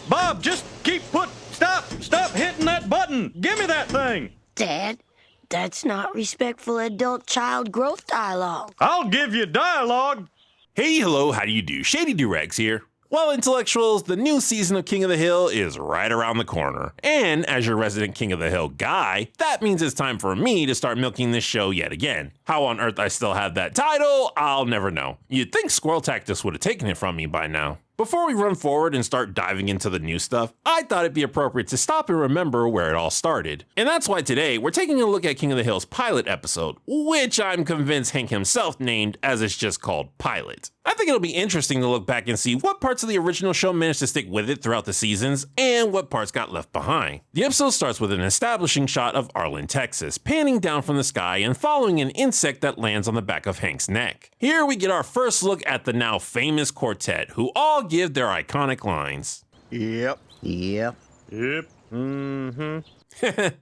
Bob, just stop hitting that button. Give me that thing. Dad, that's not respectful adult-child growth dialogue. I'll give you dialogue. Hey, hello, how do you do? Shady Doorags here. Well, intellectuals, the new season of King of the Hill is right around the corner. And as your resident King of the Hill guy, that means it's time for me to start milking this show yet again. How on earth I still have that title, I'll never know. You'd think Squirrel Tactus would have taken it from me by now. Before we run forward and start diving into the new stuff, I thought it'd be appropriate to stop and remember where it all started. And that's why today we're taking a look at King of the Hill's pilot episode, which I'm convinced Hank himself named as it's just called Pilot. I think it'll be interesting to look back and see what parts of the original show managed to stick with it throughout the seasons and what parts got left behind. The episode starts with an establishing shot of Arlen, Texas, panning down from the sky and following an insect that lands on the back of Hank's neck. Here we get our first look at the now famous quartet, who all give their iconic lines. Yep.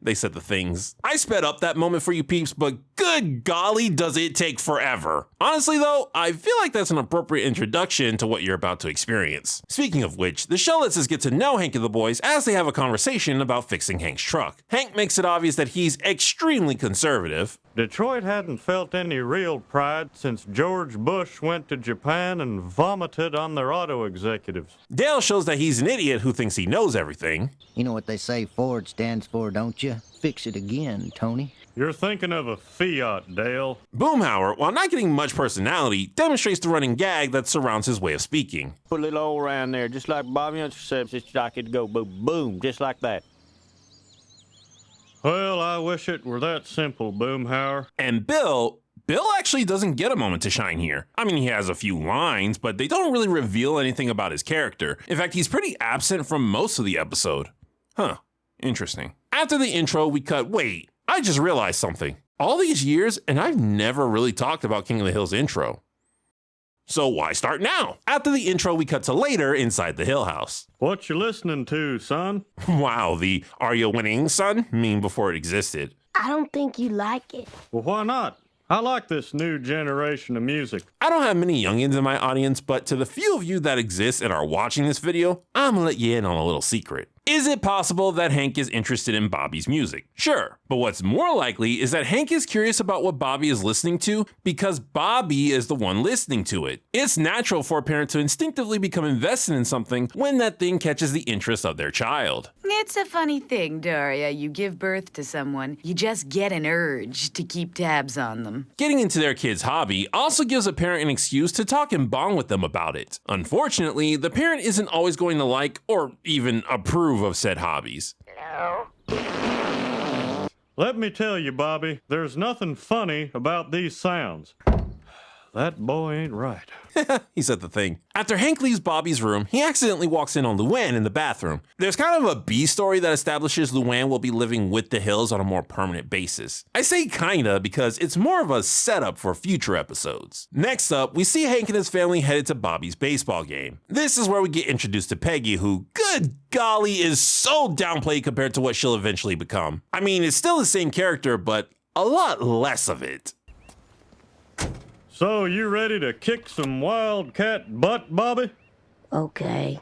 They said the things. I sped up that moment for you peeps, but good golly, does it take forever. Honestly though, I feel like that's an appropriate introduction to what you're about to experience. Speaking of which, the show lets us get to know Hank and the boys as they have a conversation about fixing Hank's truck. Hank makes it obvious that he's extremely conservative. Detroit hadn't felt any real pride since George Bush went to Japan and vomited on their auto executives. Dale shows that he's an idiot who thinks he knows everything. You know what they say Ford stands for, don't you? Fix it again, Tony. You're thinking of a Fiat, Dale. Boomhauer, while not getting much personality, demonstrates the running gag that surrounds his way of speaking. Put a little oil around there, just like Bobby Hunter says, just like it go boom, boom, just like that. Well, I wish it were that simple, Boomhauer. And Bill actually doesn't get a moment to shine here. I mean, he has a few lines, but they don't really reveal anything about his character. In fact, he's pretty absent from most of the episode. Huh, interesting. After the intro, we cut, wait, I just realized something. All these years, and I've never really talked about King of the Hill's intro. So why start now? After the intro, we cut to later inside the Hill House. What you listening to, son? Wow, the "are you winning, son?" meme before it existed. I don't think you like it. Well, why not? I like this new generation of music. I don't have many youngins in my audience, but to the few of you that exist and are watching this video, I'm gonna let you in on a little secret. Is it possible that Hank is interested in Bobby's music? Sure, but what's more likely is that Hank is curious about what Bobby is listening to because Bobby is the one listening to it. It's natural for a parent to instinctively become invested in something when that thing catches the interest of their child. It's a funny thing, Daria. You give birth to someone, you just get an urge to keep tabs on them. Getting into their kid's hobby also gives a parent an excuse to talk and bond with them about it. Unfortunately, the parent isn't always going to like or even approve of said hobbies. Let me tell you, Bobby, there's nothing funny about these sounds. That boy ain't right. He said the thing. After Hank leaves Bobby's room, he accidentally walks in on Luann in the bathroom. There's kind of a B story that establishes Luann will be living with the Hills on a more permanent basis. I say kinda because it's more of a setup for future episodes. Next up, we see Hank and his family headed to Bobby's baseball game. This is where we get introduced to Peggy, who, good golly, is so downplayed compared to what she'll eventually become. I mean, it's still the same character, but a lot less of it. So, you ready to kick some wildcat butt, Bobby? Okay.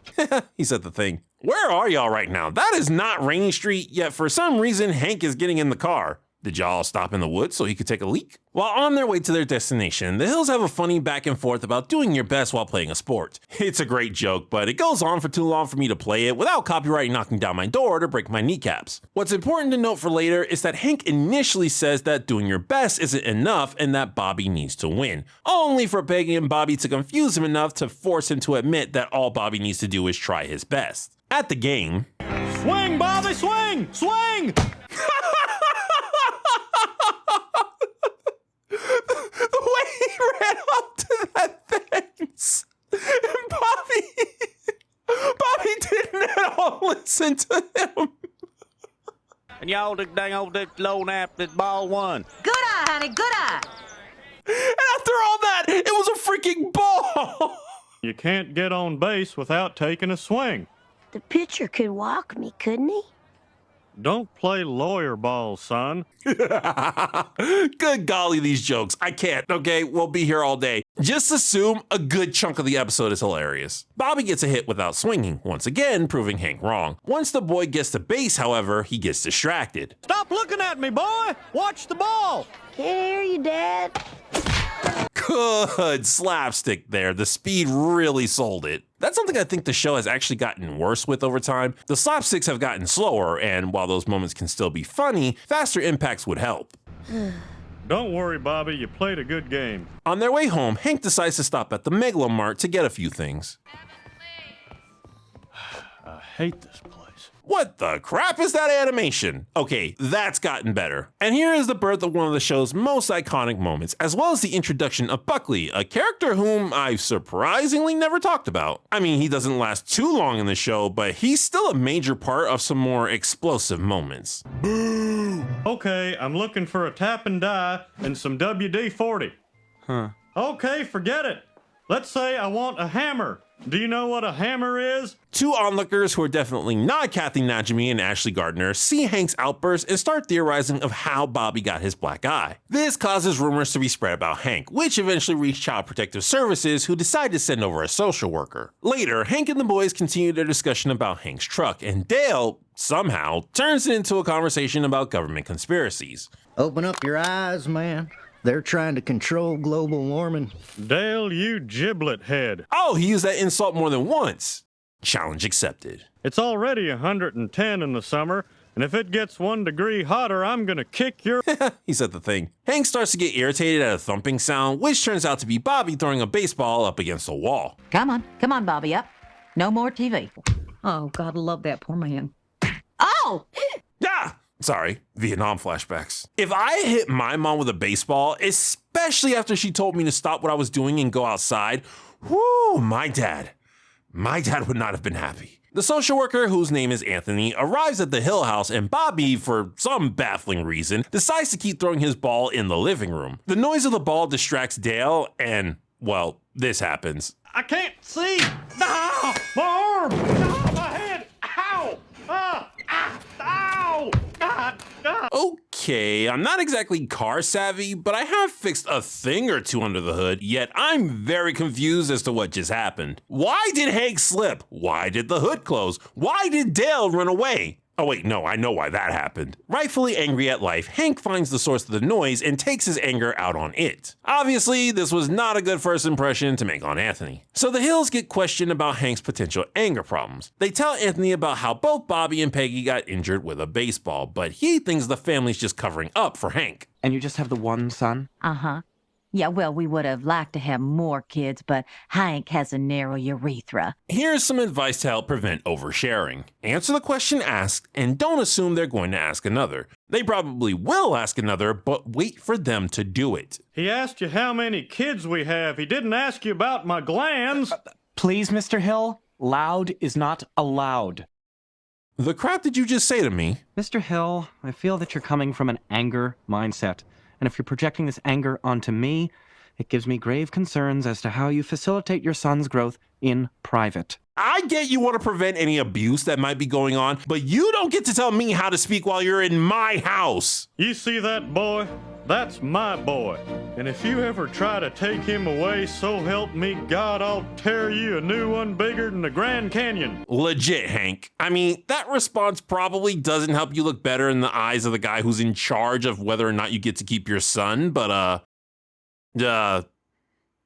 He said the thing. Where are y'all right now? That is not Rainy Street, yet for some reason, Hank is getting in the car. Did y'all stop in the woods so he could take a leak? While on their way to their destination, the Hills have a funny back and forth about doing your best while playing a sport. It's a great joke, but it goes on for too long for me to play it without copyright knocking down my door to break my kneecaps. What's important to note for later is that Hank initially says that doing your best isn't enough and that Bobby needs to win, only for Peggy and Bobby to confuse him enough to force him to admit that all Bobby needs to do is try his best. At the game, Swing, Bobby, swing! Swing! The way he ran up to that fence, and Bobby didn't at all listen to him. And y'all the dang old low nap that ball won. Good eye, honey, good eye. And after all that, it was a freaking ball. You can't get on base without taking a swing. The pitcher could walk me, couldn't he? Don't play lawyer ball, son. Good golly, these jokes. I can't, okay? We'll be here all day. Just assume a good chunk of the episode is hilarious. Bobby gets a hit without swinging, once again proving Hank wrong. Once the boy gets to base, however, he gets distracted. Stop looking at me, boy! Watch the ball! Can't hear you, Dad. Good slapstick there. The speed really sold it. That's something I think the show has actually gotten worse with over time. The slapsticks have gotten slower, and while those moments can still be funny, faster impacts would help. Don't worry, Bobby, you played a good game. On their way home, Hank decides to stop at the Megalomart to get a few things. I hate this place. What the crap is that animation? Okay, that's gotten better. And here is the birth of one of the show's most iconic moments, as well as the introduction of Buckley, a character whom I've surprisingly never talked about. I mean, he doesn't last too long in the show, but he's still a major part of some more explosive moments. Boo! Okay, I'm looking for a tap and die and some WD-40. Huh. Okay, forget it. Let's say I want a hammer. Do you know what a hammer is? Two onlookers who are definitely not Kathy Najimy and Ashley Gardner see Hank's outburst and start theorizing of how Bobby got his black eye. This causes rumors to be spread about Hank, which eventually reach Child Protective Services, who decide to send over a social worker. Later, Hank and the boys continue their discussion about Hank's truck, and Dale, somehow, turns it into a conversation about government conspiracies. Open up your eyes, man. They're trying to control global warming. Dale, you giblet head. Oh, he used that insult more than once. Challenge accepted. It's already 110 in the summer, and if it gets 1 degree hotter, I'm gonna kick your... He said the thing. Hank starts to get irritated at a thumping sound, which turns out to be Bobby throwing a baseball up against a wall. Come on, Bobby, up. No more TV. Oh, God, love that poor man. Oh! Ah! Sorry, Vietnam flashbacks. If I hit my mom with a baseball, especially after she told me to stop what I was doing and go outside, whoo, my dad would not have been happy. The social worker, whose name is Anthony, arrives at the Hill house, and Bobby, for some baffling reason, decides to keep throwing his ball in the living room. The noise of the ball distracts Dale, and, well, this happens. I can't see! Ah, my arm! Ah, my head! Ow! Ah! Ah! Ow! Ah! Ah! Okay, I'm not exactly car savvy, but I have fixed a thing or two under the hood, yet I'm very confused as to what just happened. Why did Hank slip? Why did the hood close? Why did Dale run away? Oh wait, no, I know why that happened. Rightfully angry at life, Hank finds the source of the noise and takes his anger out on it. Obviously, this was not a good first impression to make on Anthony. So the Hills get questioned about Hank's potential anger problems. They tell Anthony about how both Bobby and Peggy got injured with a baseball, but he thinks the family's just covering up for Hank. And you just have the one son? Uh-huh. Yeah, well, we would have liked to have more kids, but Hank has a narrow urethra. Here's some advice to help prevent oversharing. Answer the question asked, and don't assume they're going to ask another. They probably will ask another, but wait for them to do it. He asked you how many kids we have. He didn't ask you about my glands. Please, Mr. Hill, loud is not allowed. The crap did you just say to me? Mr. Hill, I feel that you're coming from an anger mindset. And if you're projecting this anger onto me, it gives me grave concerns as to how you facilitate your son's growth in private. I get you want to prevent any abuse that might be going on, but you don't get to tell me how to speak while you're in my house. You see that boy? That's my boy. And if you ever try to take him away, so help me God, I'll tear you a new one bigger than the Grand Canyon. Legit, Hank. I mean, that response probably doesn't help you look better in the eyes of the guy who's in charge of whether or not you get to keep your son, but,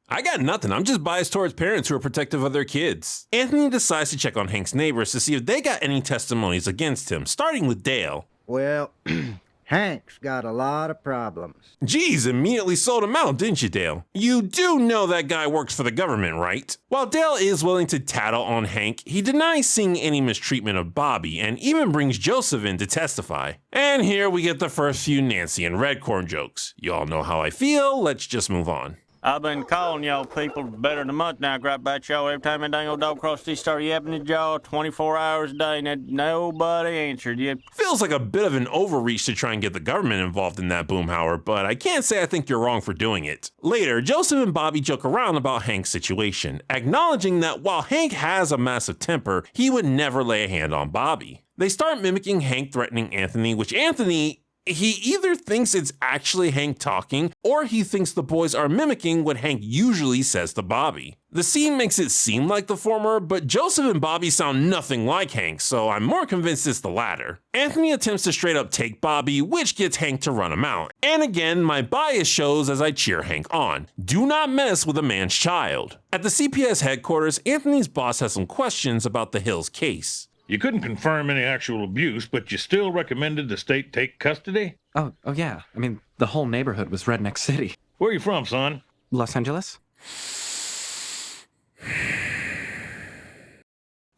I got nothing. I'm just biased towards parents who are protective of their kids. Anthony decides to check on Hank's neighbors to see if they got any testimonies against him, starting with Dale. Well, Hank's got a lot of problems. Geez, immediately sold him out, didn't you, Dale? You do know that guy works for the government, right? While Dale is willing to tattle on Hank, he denies seeing any mistreatment of Bobby and even brings Joseph in to testify. And here we get the first few Nancy and Redcorn jokes. You all know how I feel, let's just move on. I've been calling y'all people better than a month now, gripe about y'all every time that dang old dog crossed these start yapping at y'all 24 hours a day, and nobody answered you. Feels like a bit of an overreach to try and get the government involved in that, Boomhauer, but I can't say I think you're wrong for doing it. Later, Joseph and Bobby joke around about Hank's situation, acknowledging that while Hank has a massive temper, he would never lay a hand on Bobby. They start mimicking Hank threatening Anthony, which Anthony, he either thinks it's actually Hank talking, or he thinks the boys are mimicking what Hank usually says to Bobby. The scene makes it seem like the former, but Joseph and Bobby sound nothing like Hank, so I'm more convinced it's the latter. Anthony attempts to straight up take Bobby, which gets Hank to run him out. And again, my bias shows as I cheer Hank on. Do not mess with a man's child. At the CPS headquarters, Anthony's boss has some questions about the Hills case. You couldn't confirm any actual abuse, but you still recommended the state take custody? Oh yeah. I mean, the whole neighborhood was Redneck City. Where are you from, son? Los Angeles?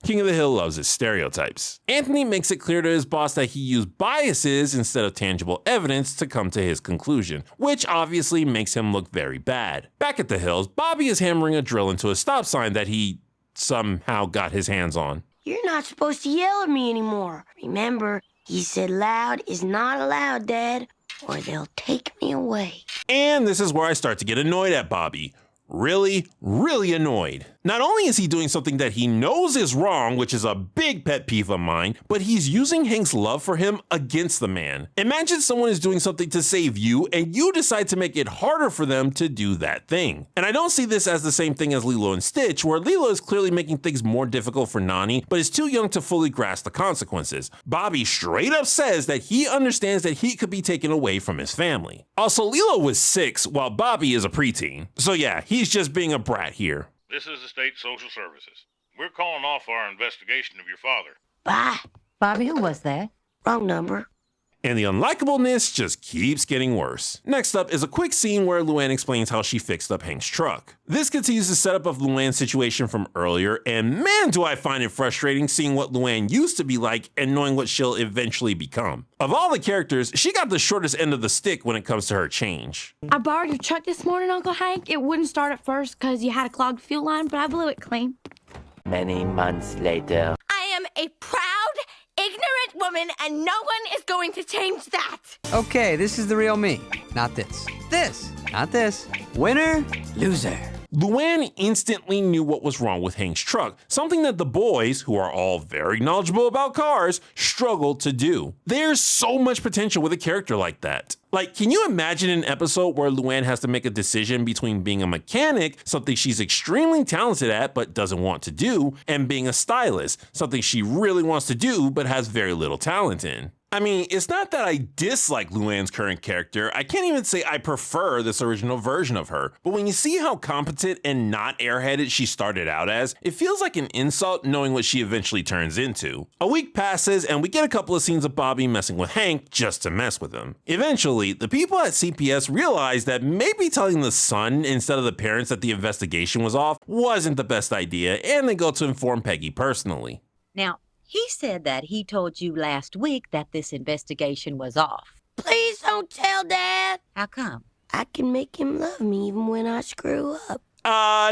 King of the Hill loves his stereotypes. Anthony makes it clear to his boss that he used biases instead of tangible evidence to come to his conclusion, which obviously makes him look very bad. Back at the Hills, Bobby is hammering a drill into a stop sign that he somehow got his hands on. You're not supposed to yell at me anymore. Remember, he said loud is not allowed, Dad, or they'll take me away. And this is where I start to get annoyed at Bobby. Really annoyed. Not only is he doing something that he knows is wrong, which is a big pet peeve of mine, but he's using Hank's love for him against the man. Imagine someone is doing something to save you and you decide to make it harder for them to do that thing. And I don't see this as the same thing as Lilo and Stitch, where Lilo is clearly making things more difficult for Nani, but is too young to fully grasp the consequences. Bobby straight up says that he understands that he could be taken away from his family. Also, Lilo was 6 while Bobby is a preteen. So yeah, he's just being a brat here. This is the state social services. We're calling off our investigation of your father. Bye. Bobby, who was that? Wrong number. And the unlikableness just keeps getting worse. Next up is a quick scene where Luann explains how she fixed up Hank's truck. This continues the setup of Luann's situation from earlier, and man do I find it frustrating seeing what Luann used to be like and knowing what she'll eventually become. Of all the characters, she got the shortest end of the stick when it comes to her change. I borrowed your truck this morning, Uncle Hank. It wouldn't start at first because you had a clogged fuel line, but I blew it clean. Many months later. I am a proud, ignorant woman, and no one is going to change that. Okay, this is the real me. Not this. This. Not this. Winner, loser. Luann instantly knew what was wrong with Hank's truck, something that the boys, who are all very knowledgeable about cars, struggled to do. There's so much potential with a character like that. Like, can you imagine an episode where Luann has to make a decision between being a mechanic, something she's extremely talented at but doesn't want to do, and being a stylist, something she really wants to do but has very little talent in? I mean, it's not that I dislike Luann's current character, I can't even say I prefer this original version of her, but when you see how competent and not airheaded she started out as, it feels like an insult knowing what she eventually turns into. A week passes and we get a couple of scenes of Bobby messing with Hank just to mess with him. Eventually, the people at CPS realize that maybe telling the son instead of the parents that the investigation was off wasn't the best idea, and they go to inform Peggy personally. Now, he said that he told you last week that this investigation was off. Please don't tell Dad. How come? I can make him love me even when I screw up.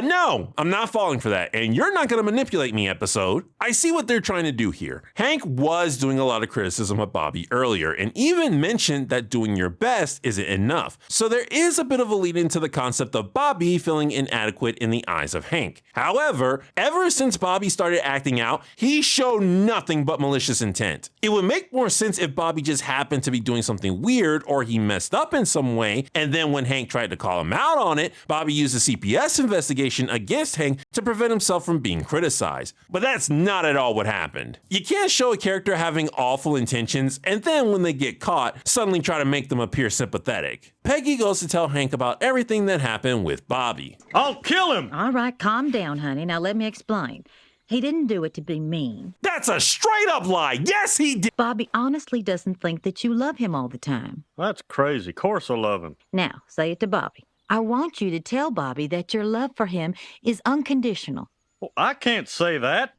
No, I'm not falling for that, and you're not gonna manipulate me, episode. I see what they're trying to do here. Hank was doing a lot of criticism of Bobby earlier, and even mentioned that doing your best isn't enough. So there is a bit of a lead into the concept of Bobby feeling inadequate in the eyes of Hank. However, ever since Bobby started acting out, he showed nothing but malicious intent. It would make more sense if Bobby just happened to be doing something weird or he messed up in some way, and then when Hank tried to call him out on it, Bobby used the CPS investigation against Hank to prevent himself from being criticized. But that's not at all what happened. You can't show a character having awful intentions and then when they get caught, suddenly try to make them appear sympathetic. Peggy goes to tell Hank about everything that happened with Bobby. I'll kill him! All right, calm down, honey. Now let me explain. He didn't do it to be mean. That's a straight up lie! Yes, he did! Bobby honestly doesn't think that you love him all the time. That's crazy. Of course I love him. Now, say it to Bobby. I want you to tell Bobby that your love for him is unconditional. Well, I can't say that.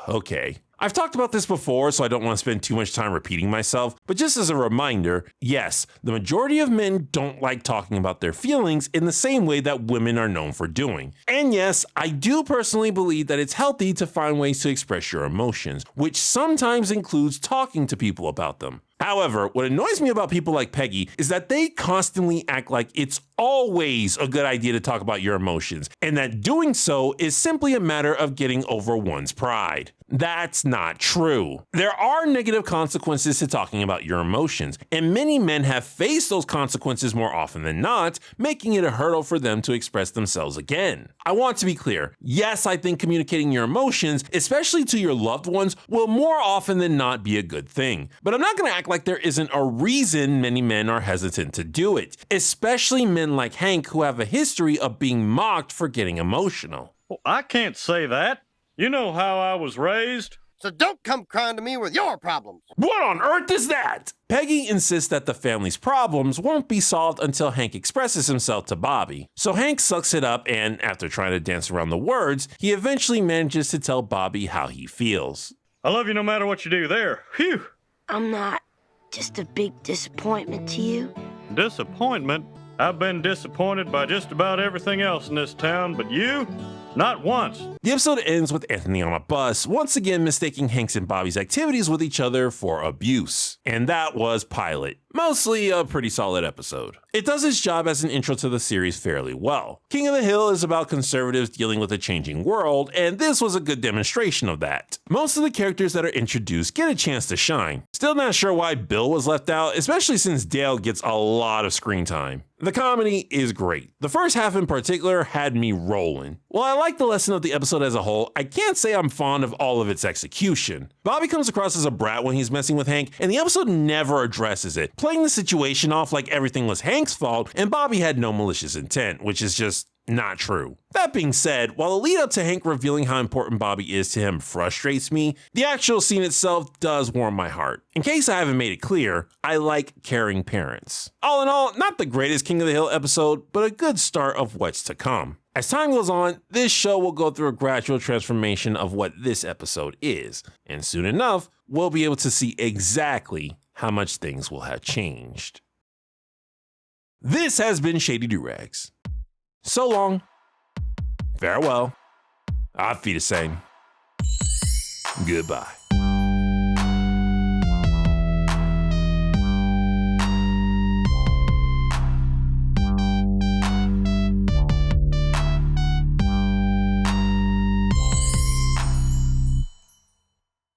Okay. I've talked about this before, so I don't want to spend too much time repeating myself, but just as a reminder, yes, the majority of men don't like talking about their feelings in the same way that women are known for doing. And yes, I do personally believe that it's healthy to find ways to express your emotions, which sometimes includes talking to people about them. However, what annoys me about people like Peggy is that they constantly act like it's always a good idea to talk about your emotions, and that doing so is simply a matter of getting over one's pride. That's not true. There are negative consequences to talking about your emotions, and many men have faced those consequences more often than not, making it a hurdle for them to express themselves again. I want to be clear. Yes, I think communicating your emotions, especially to your loved ones, will more often than not be a good thing. But I'm not going to act like there isn't a reason many men are hesitant to do it, especially men like Hank who have a history of being mocked for getting emotional. Well, I can't say that. You know how I was raised. So don't come crying to me with your problems. What on earth is that? Peggy insists that the family's problems won't be solved until Hank expresses himself to Bobby. So Hank sucks it up and, after trying to dance around the words, he eventually manages to tell Bobby how he feels. I love you no matter what you do there. Phew. I'm not just a big disappointment to you. Disappointment? I've been disappointed by just about everything else in this town, but you? Not once. The episode ends with Anthony on a bus, once again mistaking Hank's and Bobby's activities with each other for abuse. And that was Pilot. Mostly a pretty solid episode. It does its job as an intro to the series fairly well. King of the Hill is about conservatives dealing with a changing world, and this was a good demonstration of that. Most of the characters that are introduced get a chance to shine. Still not sure why Bill was left out, especially since Dale gets a lot of screen time. The comedy is great. The first half in particular had me rolling. While I like the lesson of the episode as a whole, I can't say I'm fond of all of its execution. Bobby comes across as a brat when he's messing with Hank, and the episode never addresses it, playing the situation off like everything was Hank's fault and Bobby had no malicious intent, which is just not true. That being said, while the lead up to Hank revealing how important Bobby is to him frustrates me, the actual scene itself does warm my heart. In case I haven't made it clear, I like caring parents. All in all, not the greatest King of the Hill episode, but a good start of what's to come. As time goes on, this show will go through a gradual transformation of what this episode is, and soon enough, we'll be able to see exactly how much things will have changed. This has been Shady Doorags. So long, farewell, auf Wiedersehen, goodbye.